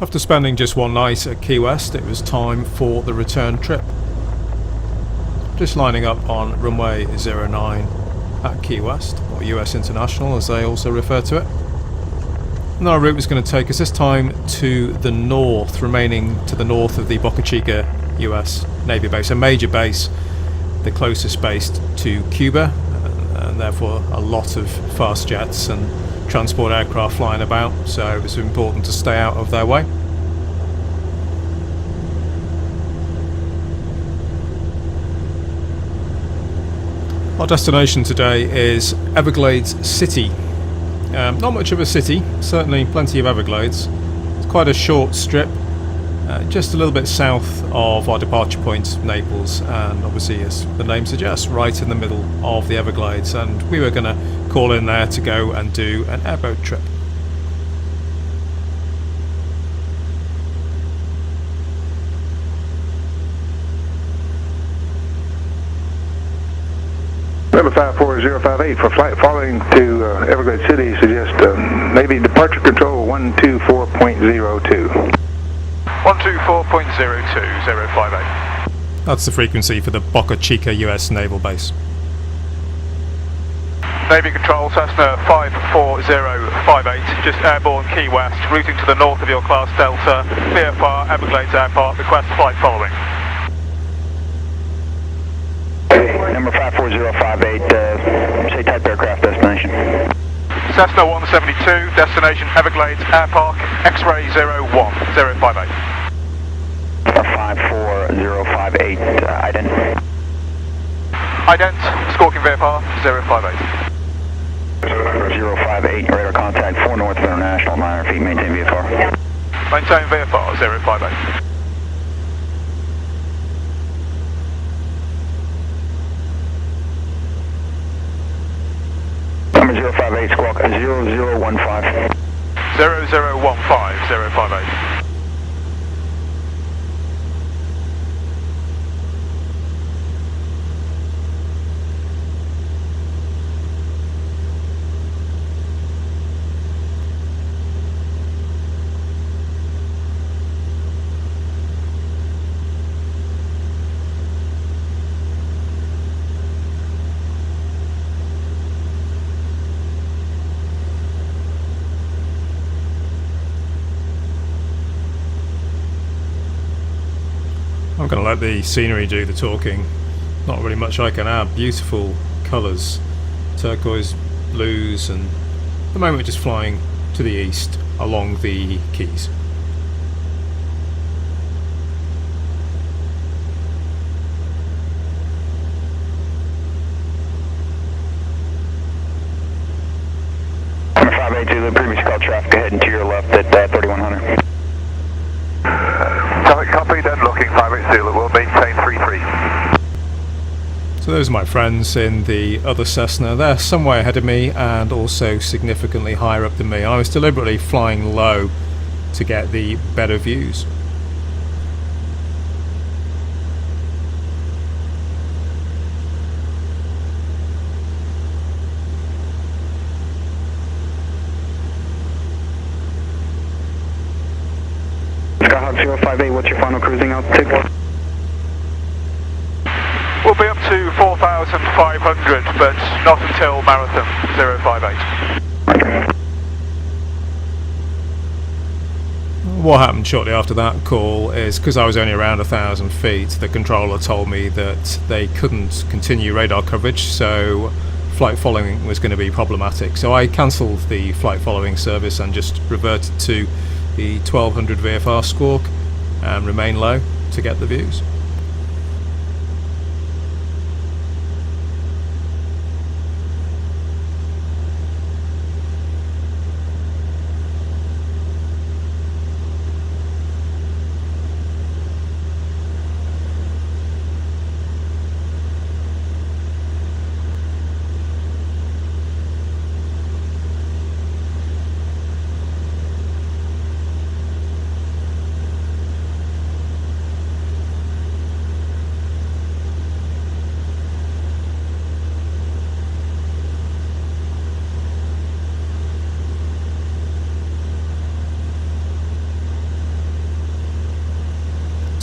After spending just one night at Key West, it was time for the return trip. Just lining up on runway 09 at Key West, or US International as they also refer to it. And our route was going to take us this time to the north, remaining to the north of the Boca Chica US Navy base, a major base, the closest base to Cuba, and therefore a lot of fast jets and transport aircraft flying about, so it was important to stay out of their way. Our destination today is Everglades City. Not much of a city, certainly plenty of Everglades. It's quite a short strip, just a little bit south of our departure point, Naples, and obviously, as the name suggests, right in the middle of the Everglades. And we were going to call in there to go and do an airboat trip. Number 54058 for flight following to Everglades City, suggest Navy departure control 124.02. 124.02, 058. That's the frequency for the Boca Chica US Naval Base. Navy control, Cessna 54058, just airborne Key West, routing to the north of your class Delta, VFR, Everglades Airport, request flight following. Number 54058, say type aircraft destination. Cessna 172, destination Everglades Air Park, X-ray 01, 058. 54058, ident. Ident, squawking VFR 058. 058, radar contact 4 north of international, 900 feet, maintain VFR. Maintain VFR 058. Number 058, squawk 0015. 0015, 058. I'm going to let the scenery do the talking. Not really much I can add. Beautiful colours, turquoise, blues, and at the moment we're just flying to the east along the Keys. Number 582, the previous call traffic ahead and to your left at 3100. Copy, then looking 580, we'll maintain 33. So those are my friends in the other Cessna. They're some way ahead of me and also significantly higher up than me. I was deliberately flying low to get the better views. Skyhawk 058, what's your final cruising altitude? We'll be up to 4,500, but not until Marathon 058. What happened shortly after that call is because I was only around 1,000 feet, the controller told me that they couldn't continue radar coverage, so flight following was going to be problematic. So I cancelled the flight following service and just reverted to the 1200 VFR squawk and remain low to get the views.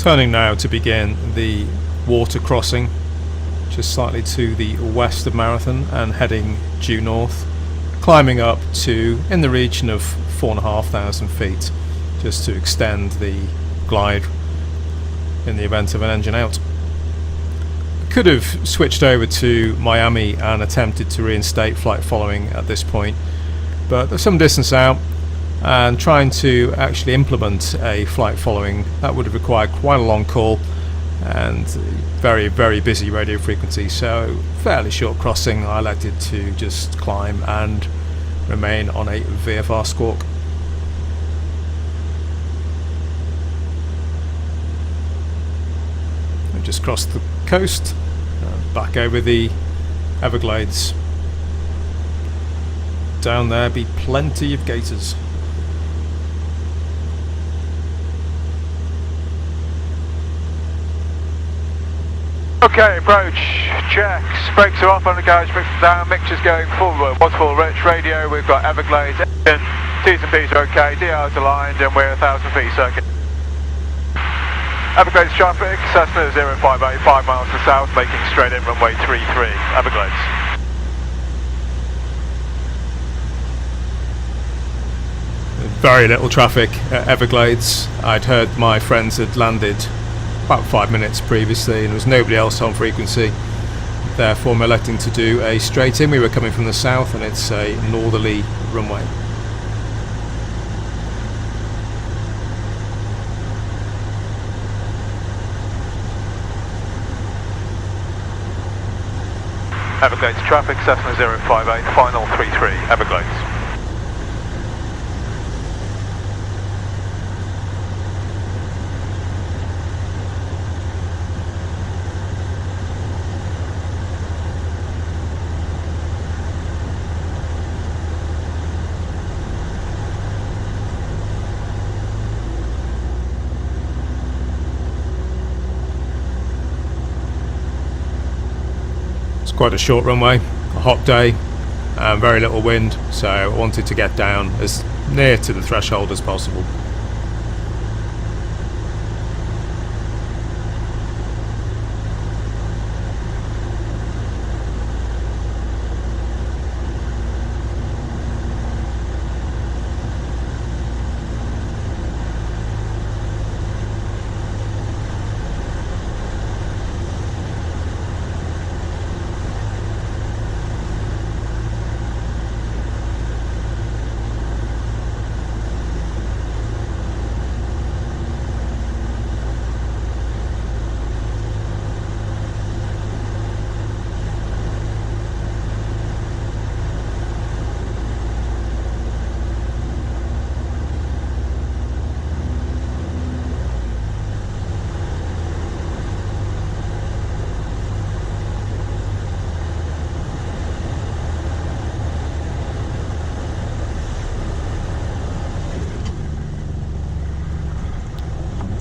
Turning now to begin the water crossing, just slightly to the west of Marathon and heading due north, climbing up to in the region of 4,500 feet, just to extend the glide in the event of an engine out. I could have switched over to Miami and attempted to reinstate flight following at this point, but there's some distance out, and trying to actually implement a flight following, that would have required quite a long call and very, very busy radio frequency. So fairly short crossing, I elected to just climb and remain on a VFR squawk. I just crossed the coast, back over the Everglades. Down there be plenty of gators. Okay, approach, checks, brakes are off, undercarriage brakes are down, mixture's going forward, waterfall rich, radio, we've got Everglades, engine, T's and P's are okay, DR's aligned and we're 1,000 feet circuit. Everglades traffic, Cessna 058, 5 miles to south, making straight in runway 33, Everglades. Very little traffic at Everglades. I'd heard my friends had landed about 5 minutes previously and there was nobody else on frequency, therefore I'm electing to do a straight in. We were coming from the south and it's a northerly runway. Everglades traffic, Cessna 058, final 33, Everglades. Quite a short runway, a hot day, and very little wind, so I wanted to get down as near to the threshold as possible.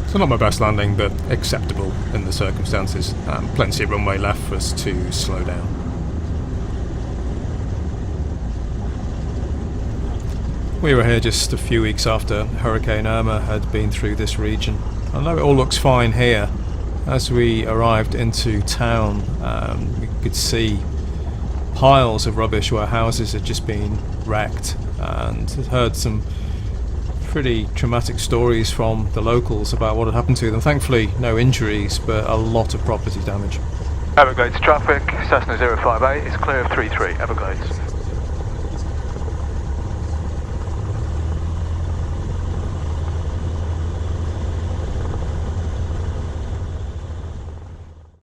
So not my best landing, but acceptable in the circumstances. Plenty of runway left for us to slow down. We were here just a few weeks after Hurricane Irma had been through this region. I know it all looks fine here. As we arrived into town, we could see piles of rubbish where houses had just been wrecked, and had heard some pretty traumatic stories from the locals about what had happened to them. Thankfully no injuries, but a lot of property damage. Everglades traffic, Cessna 058 is clear of 33, Everglades.